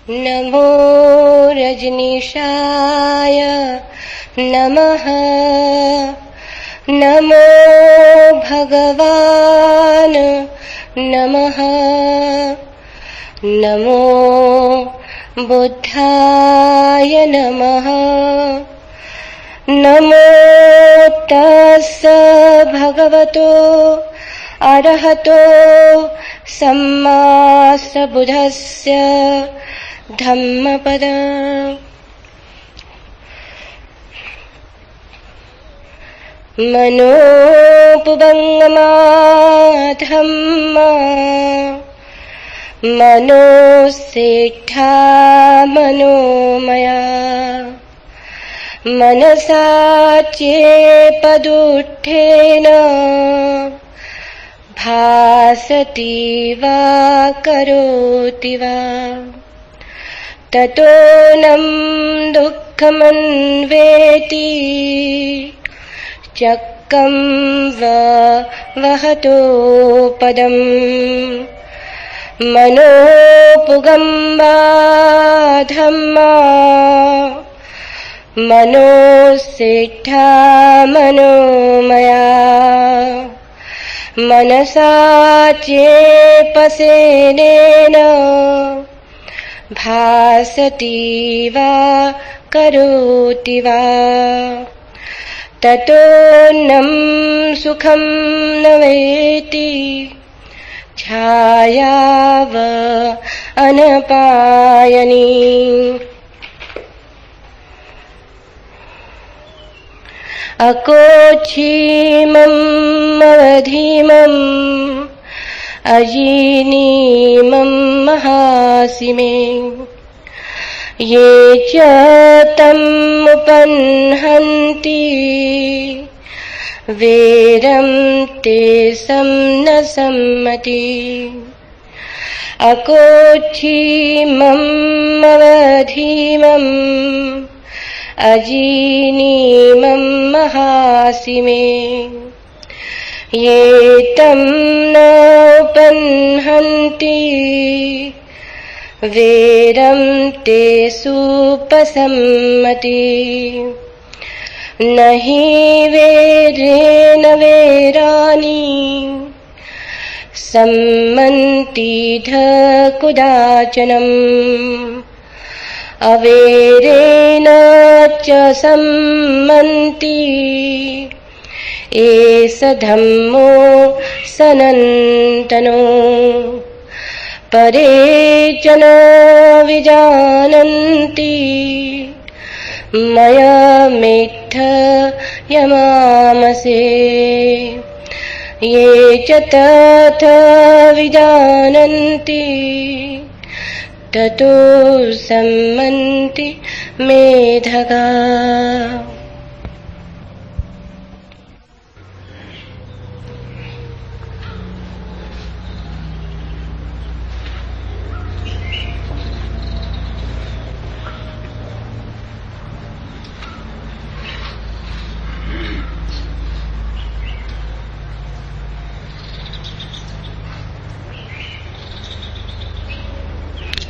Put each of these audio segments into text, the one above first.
नमो रजनीशाय नमः। नमो भगवान नमः। नमो बुद्धाय नमः। नमो तस्स भगवतो अरहतो सम्मा सम्बुद्धस्य धम्मपद। मनोपुबंगमा धम्मा मनोसेठा मनोमया मनसा चेपदुत्थेन भासति वा करोति वा ततोऽनं दुःखमन्वेति चक्रं वहतो पदम्। मनोपुगम्बा धम्मा मनोसेठा मनोमया मनसा चेपसेनेन भासति वा करोति वा ततोऽन्नं सुखं न वेति छायाव अनपायनी। अकोच्छीमम् अवधीमम् अजीनीमं महासिमे ये च तम् उपन्हन्ति वेरं ते न सम्मति। अकोच्छीमम् अवधीमम् अजीनीमं महासिमे ये तं न उपन्हन्ति वेरं ते सुपसम्मति। न हि वेरेण वेराणि सम्मन्ति कुदाचनम् अवेरेण च सम्मन्ति एष धम्मो सनातनो। परे च न विजानन्ति मयमेत्थयमामसे ये च तथा विजानन्ति ततो सम्मन्ति मेधगा।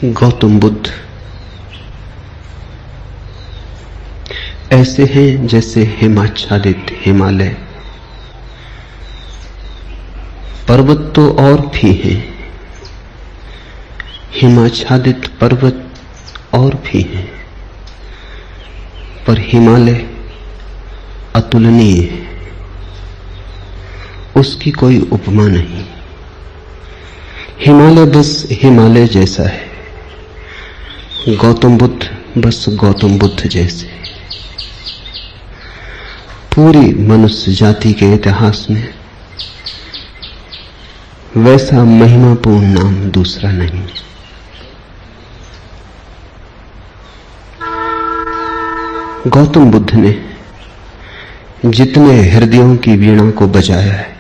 गौतम बुद्ध ऐसे हैं जैसे हिमाच्छादित हिमालय। पर्वत तो और भी हैं, हिमाच्छादित पर्वत और भी हैं, पर हिमालय अतुलनीय है, उसकी कोई उपमा नहीं। हिमालय बस हिमालय जैसा है, गौतम बुद्ध बस गौतम बुद्ध जैसे। पूरी मनुष्य जाति के इतिहास में वैसा महिमापूर्ण नाम दूसरा नहीं। गौतम बुद्ध ने जितने हृदयों की वीणा को बजाया है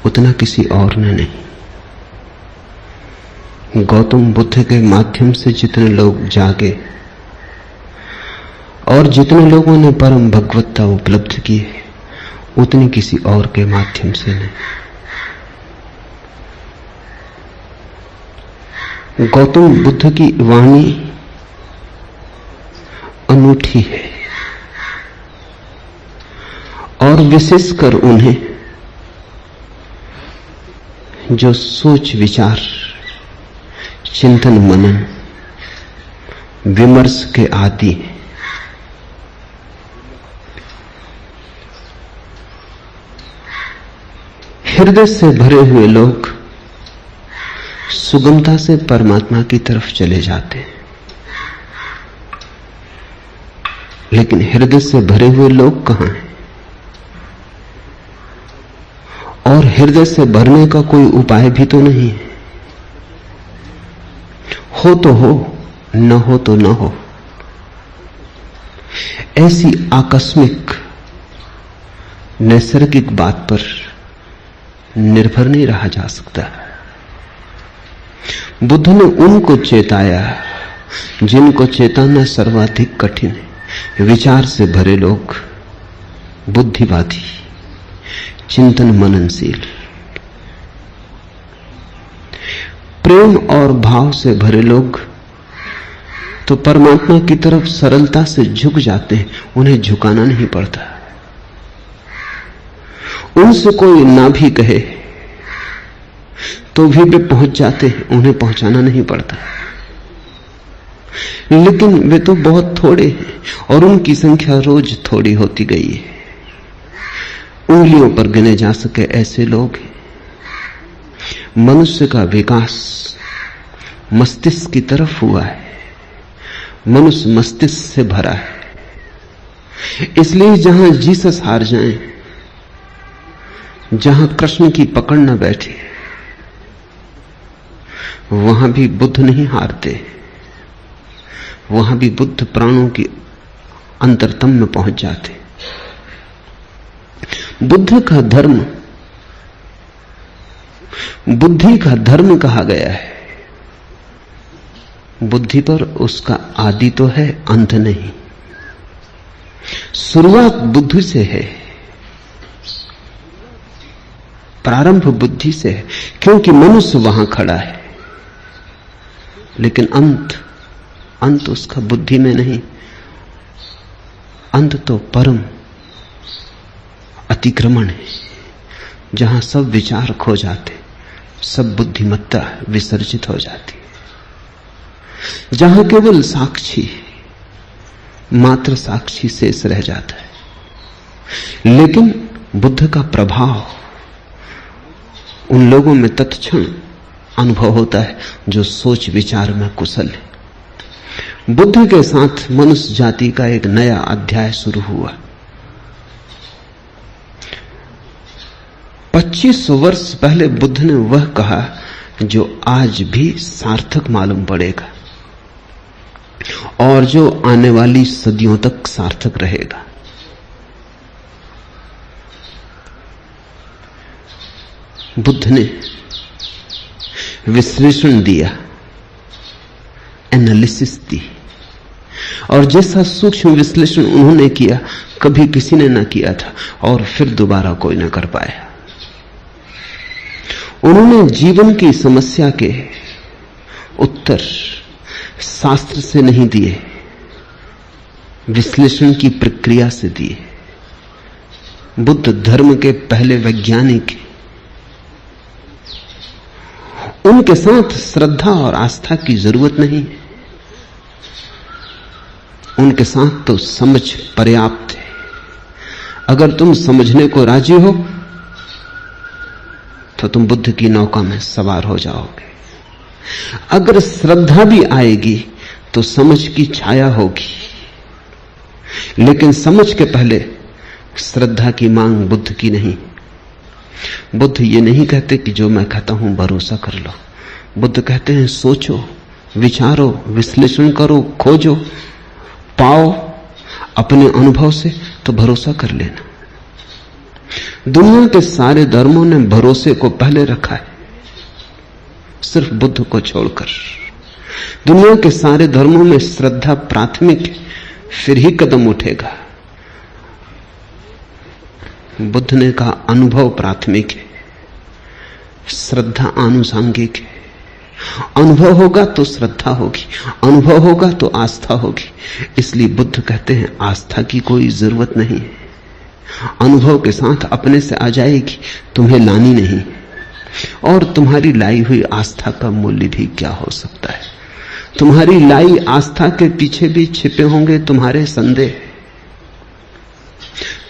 उतना किसी और ने नहीं। गौतम बुद्ध के माध्यम से जितने लोग जागे और जितने लोगों ने परम भगवत्ता उपलब्ध की है उतनी किसी और के माध्यम से नहीं। गौतम बुद्ध की वाणी अनूठी है और विशेषकर उन्हें जो सोच विचार, चिंतन मनन, विमर्श के आदि हैं। हृदय से भरे हुए लोग सुगमता से परमात्मा की तरफ चले जाते हैं, लेकिन हृदय से भरे हुए लोग कहां हैं? और हृदय से भरने का कोई उपाय भी तो नहीं है। हो तो हो, न हो तो न हो। ऐसी आकस्मिक नैसर्गिक बात पर निर्भर नहीं रहा जा सकता। बुद्ध ने उनको चेताया जिनको चेताना सर्वाधिक कठिन है। विचार से भरे लोग, बुद्धिवादी, चिंतन मननशील, प्रेम और भाव से भरे लोग तो परमात्मा की तरफ सरलता से झुक जाते हैं। उन्हें झुकाना नहीं पड़ता। उनसे कोई ना भी कहे तो भी वे पहुंच जाते हैं, उन्हें पहुंचाना नहीं पड़ता। लेकिन वे तो बहुत थोड़े हैं और उनकी संख्या रोज थोड़ी होती गई है। उंगलियों पर गिने जा सके ऐसे लोग हैं। मनुष्य का विकास मस्तिष्क की तरफ हुआ है। मनुष्य मस्तिष्क से भरा है। इसलिए जहां जीसस हार जाएं, जहां कृष्ण की पकड़ न बैठे, वहां भी बुद्ध नहीं हारते। वहां भी बुद्ध प्राणों की अंतरतम में पहुंच जाते। बुद्ध का धर्म बुद्धि का धर्म कहा गया है। बुद्धि पर उसका आदि तो है, अंत नहीं। शुरुआत बुद्धि से है, प्रारंभ बुद्धि से है, क्योंकि मनुष्य वहां खड़ा है। लेकिन अंत उसका बुद्धि में नहीं। अंत तो परम अतिक्रमण है, जहां सब विचार खो जाते, सब बुद्धिमत्ता विसर्जित हो जाती, जहां केवल साक्षी, मात्र साक्षी शेष रह जाता है। लेकिन बुद्ध का प्रभाव उन लोगों में तत्क्षण अनुभव होता है जो सोच विचार में कुशल है। बुद्ध के साथ मनुष्य जाति का एक नया अध्याय शुरू हुआ। 25 वर्ष पहले बुद्ध ने वह कहा जो आज भी सार्थक मालूम पड़ेगा और जो आने वाली सदियों तक सार्थक रहेगा। बुद्ध ने विश्लेषण दिया, एनालिसिस दी, और जैसा सूक्ष्म विश्लेषण उन्होंने किया कभी किसी ने ना किया था और फिर दोबारा कोई ना कर पाया। उन्होंने जीवन की समस्या के उत्तर शास्त्र से नहीं दिए, विश्लेषण की प्रक्रिया से दिए। बुद्ध धर्म के पहले वैज्ञानिक, उनके साथ श्रद्धा और आस्था की जरूरत नहीं, उनके साथ तो समझ पर्याप्त है। अगर तुम समझने को राजी हो तो तुम बुद्ध की नौका में सवार हो जाओगे। अगर श्रद्धा भी आएगी तो समझ की छाया होगी, लेकिन समझ के पहले श्रद्धा की मांग बुद्ध की नहीं। बुद्ध ये नहीं कहते कि जो मैं कहता हूं भरोसा कर लो। बुद्ध कहते हैं सोचो, विचारो, विश्लेषण करो, खोजो, पाओ अपने अनुभव से तो भरोसा कर लेना। दुनिया के सारे धर्मों ने भरोसे को पहले रखा है, सिर्फ बुद्ध को छोड़कर। दुनिया के सारे धर्मों में श्रद्धा प्राथमिक है, फिर ही कदम उठेगा। बुद्ध ने कहा अनुभव प्राथमिक है, श्रद्धा आनुषांगिक है। अनुभव होगा तो श्रद्धा होगी, अनुभव होगा तो आस्था होगी। इसलिए बुद्ध कहते हैं आस्था की कोई जरूरत नहीं है, अनुभव के साथ अपने से आ जाएगी, तुम्हें लानी नहीं। और तुम्हारी लाई हुई आस्था का मूल्य भी क्या हो सकता है? तुम्हारी लाई आस्था के पीछे भी छिपे होंगे तुम्हारे संदेह।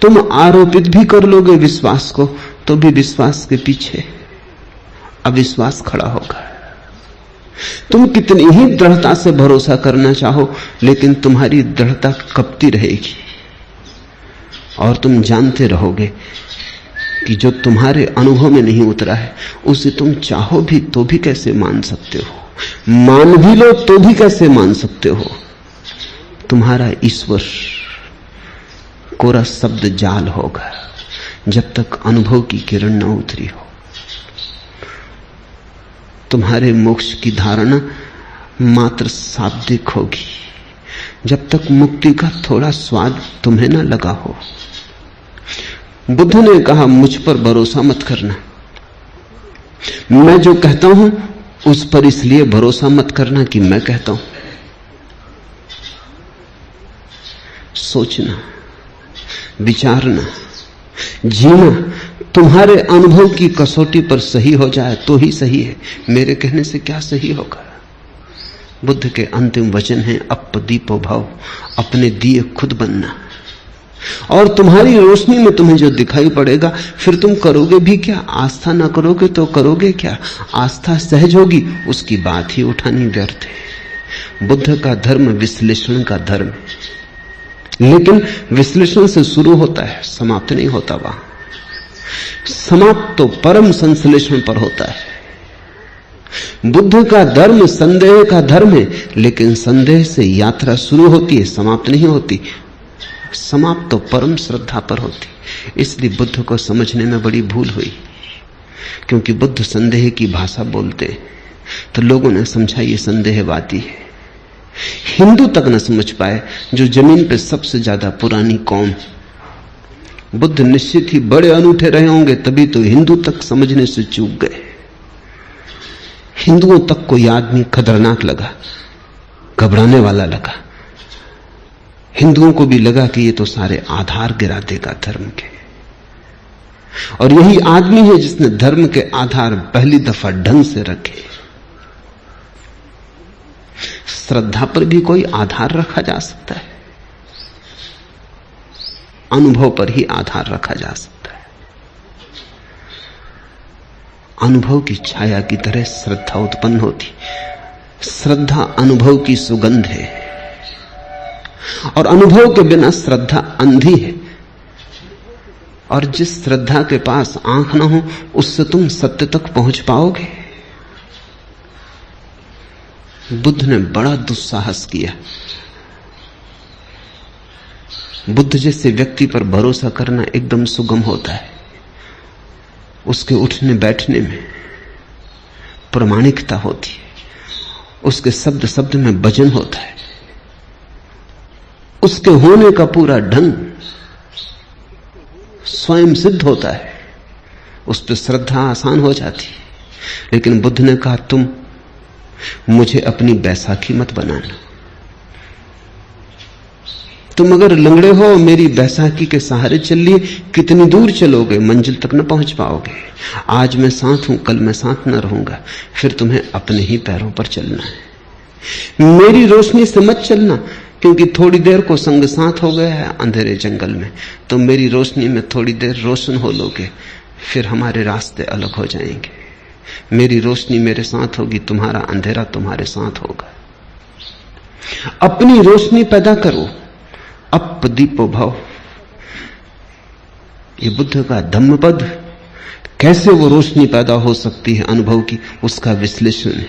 तुम आरोपित भी कर लोगे विश्वास को, तो भी विश्वास के पीछे अविश्वास खड़ा होगा। तुम कितनी ही दृढ़ता से भरोसा करना चाहो, लेकिन तुम्हारी दृढ़ता कपती रहेगी और तुम जानते रहोगे कि जो तुम्हारे अनुभव में नहीं उतरा है उसे तुम चाहो भी तो भी कैसे मान सकते हो, मान भी लो तो भी कैसे मान सकते हो। तुम्हारा ईश्वर कोरा शब्द जाल होगा जब तक अनुभव की किरण न उतरी हो। तुम्हारे मोक्ष की धारणा मात्र शाब्दिक होगी जब तक मुक्ति का थोड़ा स्वाद तुम्हें न लगा हो। बुद्ध ने कहा मुझ पर भरोसा मत करना, मैं जो कहता हूं उस पर इसलिए भरोसा मत करना कि मैं कहता हूं। सोचना, विचारना, जीना तुम्हारे अनुभव की कसौटी पर सही हो जाए तो ही सही है, मेरे कहने से क्या सही होगा। बुद्ध के अंतिम वचन हैं अपदीपो भव, अपने दिए खुद बनना। और तुम्हारी रोशनी में तुम्हें जो दिखाई पड़ेगा फिर तुम करोगे भी क्या? आस्था ना करोगे तो करोगे क्या? आस्था सहज होगी, उसकी बात ही उठानी व्यर्थ है। बुद्ध का धर्म विश्लेषण का धर्म है, लेकिन विश्लेषण से शुरू होता है, समाप्त नहीं होता। वहां समाप्त तो परम संश्लेषण पर होता है। बुद्ध का धर्म संदेह का धर्म है, लेकिन संदेह से यात्रा शुरू होती है, समाप्त नहीं होती। समाप्त तो परम श्रद्धा पर होती। इसलिए बुद्ध को समझने में बड़ी भूल हुई, क्योंकि बुद्ध संदेह की भाषा बोलते तो लोगों ने समझा ये संदेहवादी है। हिंदू तक न समझ पाए, जो जमीन पे सबसे ज्यादा पुरानी कौम। बुद्ध निश्चित ही बड़े अनूठे रहे होंगे, तभी तो हिंदू तक समझने से चूक गए। हिंदुओं तक कोई आदमी खतरनाक लगा, घबराने वाला लगा। हिंदुओं को भी लगा कि ये तो सारे आधार गिरा देगा धर्म के। और यही आदमी है जिसने धर्म के आधार पहली दफा ढंग से रखे। श्रद्धा पर भी कोई आधार रखा जा सकता है, अनुभव पर ही आधार रखा जा सकता है। अनुभव की छाया की तरह श्रद्धा उत्पन्न होती। श्रद्धा अनुभव की सुगंध है, और अनुभव के बिना श्रद्धा अंधी है। और जिस श्रद्धा के पास आंख ना हो, उससे तुम सत्य तक पहुंच पाओगे? बुद्ध ने बड़ा दुस्साहस किया। बुद्ध जैसे व्यक्ति पर भरोसा करना एकदम सुगम होता है। उसके उठने बैठने में प्रामाणिकता होती है, उसके शब्द शब्द में वजन होता है, उसके होने का पूरा ढंग स्वयं सिद्ध होता है। उस पर श्रद्धा आसान हो जाती है। लेकिन बुद्ध ने कहा तुम मुझे अपनी बैसाखी मत बनाना। तुम अगर लंगड़े हो, मेरी बैसाखी के सहारे चल लिए, कितनी दूर चलोगे? मंजिल तक न पहुंच पाओगे। आज मैं साथ हूं, कल मैं साथ न रहूंगा, फिर तुम्हें अपने ही पैरों पर चलना है। मेरी रोशनी से मत चलना, क्योंकि थोड़ी देर को संग साथ हो गया है अंधेरे जंगल में, तो मेरी रोशनी में थोड़ी देर रोशन हो लोगे, फिर हमारे रास्ते अलग हो जाएंगे। मेरी रोशनी मेरे साथ होगी, तुम्हारा अंधेरा तुम्हारे साथ होगा। अपनी रोशनी पैदा करो, अपदीपो भव। ये बुद्ध का धम्मपद। कैसे वो रोशनी पैदा हो सकती है अनुभव की, उसका विश्लेषण है।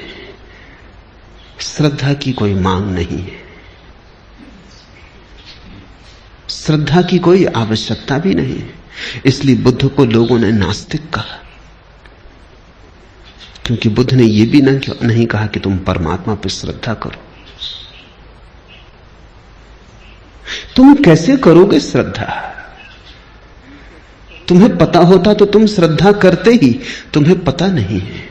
श्रद्धा की कोई मांग नहीं है, श्रद्धा की कोई आवश्यकता भी नहीं है। इसलिए बुद्ध को लोगों ने नास्तिक कहा, क्योंकि बुद्ध ने यह भी नहीं कहा कि तुम परमात्मा पर श्रद्धा करो। तुम कैसे करोगे श्रद्धा? तुम्हें पता होता तो तुम श्रद्धा करते ही, तुम्हें पता नहीं है।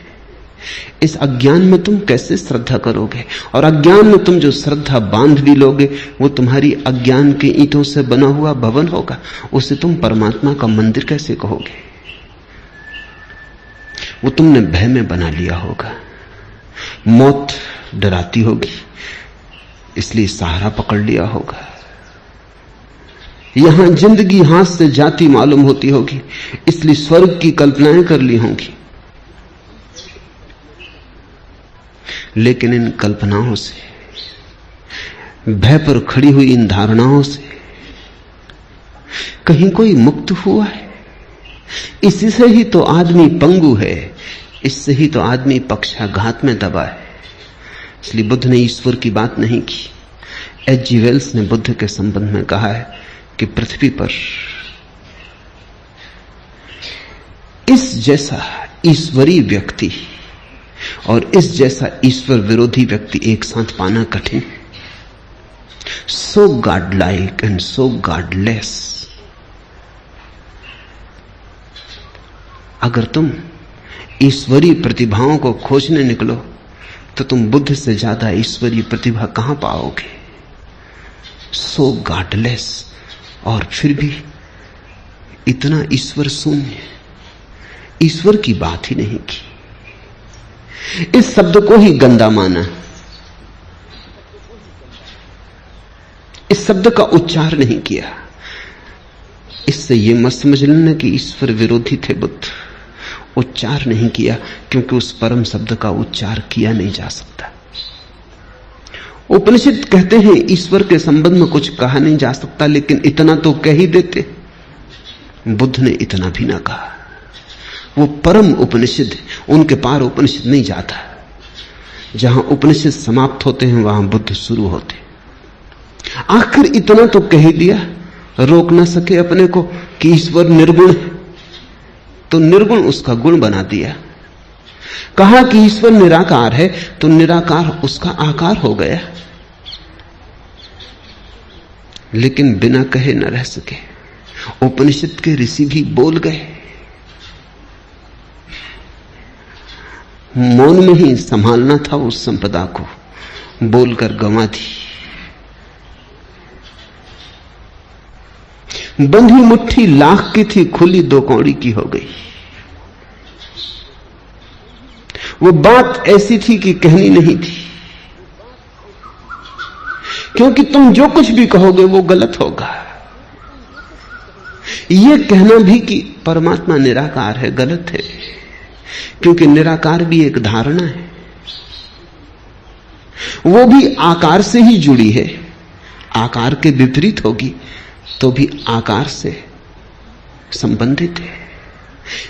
इस अज्ञान में तुम कैसे श्रद्धा करोगे? और अज्ञान में तुम जो श्रद्धा बांध भी लोगे वो तुम्हारी अज्ञान के ईंटों से बना हुआ भवन होगा। उसे तुम परमात्मा का मंदिर कैसे कहोगे? वो तुमने भय में बना लिया होगा। मौत डराती होगी इसलिए सहारा पकड़ लिया होगा। यहां जिंदगी हाथ से जाती मालूम होती होगी इसलिए स्वर्ग की कल्पनाएं कर ली होंगी। लेकिन इन कल्पनाओं से, भय पर खड़ी हुई इन धारणाओं से कहीं कोई मुक्त हुआ है? इसी से ही तो आदमी पंगु है, इससे ही तो आदमी पक्षाघात में दबा है। इसलिए बुद्ध ने ईश्वर की बात नहीं की। एच.जी. वेल्स ने बुद्ध के संबंध में कहा है कि पृथ्वी पर इस जैसा ईश्वरीय व्यक्ति और इस जैसा ईश्वर विरोधी व्यक्ति एक साथ पाना कठिन। So God like and so godless. अगर तुम ईश्वरीय प्रतिभाओं को खोजने निकलो तो तुम बुद्ध से ज्यादा ईश्वरीय प्रतिभा कहां पाओगे? सो गॉडलेस, और फिर भी इतना ईश्वर शून्य, ईश्वर की बात ही नहीं की। इस शब्द को ही गंदा माना, इस शब्द का उच्चार नहीं किया। इससे यह मत समझ लेना कि ईश्वर विरोधी थे बुद्ध। उच्चार नहीं किया क्योंकि उस परम शब्द का उच्चार किया नहीं जा सकता। उपनिषद कहते हैं ईश्वर के संबंध में कुछ कहा नहीं जा सकता, लेकिन इतना तो कह ही देते। बुद्ध ने इतना भी ना कहा। वो परम उपनिषद, उनके पार उपनिषद नहीं जाता। जहां उपनिषद समाप्त होते हैं वहां बुद्ध शुरू होते। आखिर इतना तो कह ही दिया, रोक ना सके अपने को कि ईश्वर निर्गुण है, तो निर्गुण उसका गुण बना दिया। कहा कि ईश्वर निराकार है, तो निराकार उसका आकार हो गया। लेकिन बिना कहे न रह सके। उपनिषद के ऋषि भी बोल गए, मौन में ही संभालना था उस संपदा को, बोलकर गंवा दी। बंधी मुट्ठी लाख की थी, खुली दो कौड़ी की हो गई। वो बात ऐसी थी कि कहनी नहीं थी, क्योंकि तुम जो कुछ भी कहोगे वो गलत होगा। यह कहना भी कि परमात्मा निराकार है गलत है, क्योंकि निराकार भी एक धारणा है, वो भी आकार से ही जुड़ी है। आकार के विपरीत होगी तो भी आकार से संबंधित है।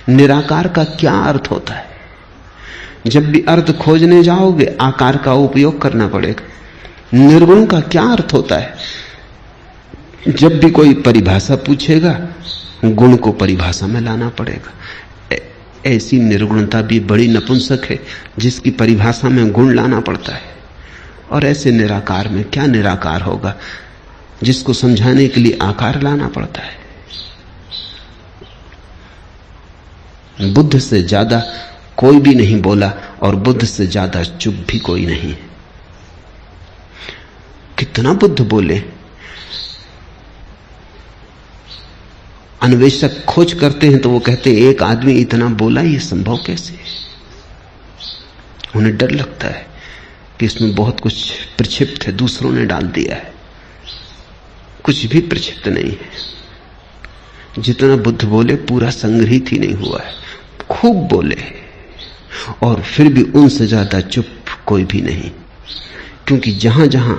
निराकार का क्या अर्थ होता है? जब भी अर्थ खोजने जाओगे आकार का उपयोग करना पड़ेगा। निर्गुण का क्या अर्थ होता है? जब भी कोई परिभाषा पूछेगा गुण को परिभाषा में लाना पड़ेगा। ऐसी निर्गुणता भी बड़ी नपुंसक है जिसकी परिभाषा में गुण लाना पड़ता है। और ऐसे निराकार में क्या निराकार होगा जिसको समझाने के लिए आकार लाना पड़ता है। बुद्ध से ज्यादा कोई भी नहीं बोला और बुद्ध से ज्यादा चुप भी कोई नहीं। कितना बुद्ध बोले। अन्वेषक खोज करते हैं तो वो कहते हैं एक आदमी इतना बोला, ये संभव कैसे? उन्हें डर लगता है कि इसमें बहुत कुछ प्रक्षिप्त है, दूसरों ने डाल दिया है। कुछ भी प्रक्षिप्त नहीं है। जितना बुद्ध बोले पूरा संग्रहित ही नहीं हुआ है। खूब बोले और फिर भी उनसे ज्यादा चुप कोई भी नहीं, क्योंकि जहां जहां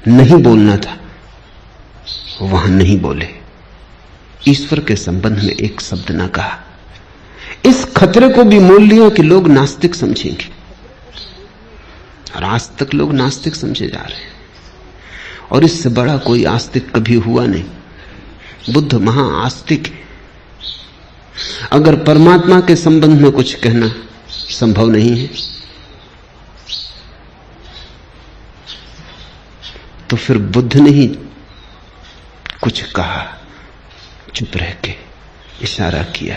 नहीं बोलना था वहां नहीं बोले। ईश्वर के संबंध में एक शब्द ना कहा। इस खतरे को भी मोल लिया कि लोग नास्तिक समझेंगे, और आज तक लोग नास्तिक समझे जा रहे हैं। और इससे बड़ा कोई आस्तिक कभी हुआ नहीं। बुद्ध महाआस्तिक है। अगर परमात्मा के संबंध में कुछ कहना संभव नहीं है तो फिर बुद्ध ने ही कुछ कहा, चुप रह के इशारा किया।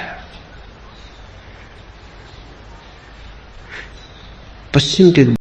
पश्चिम के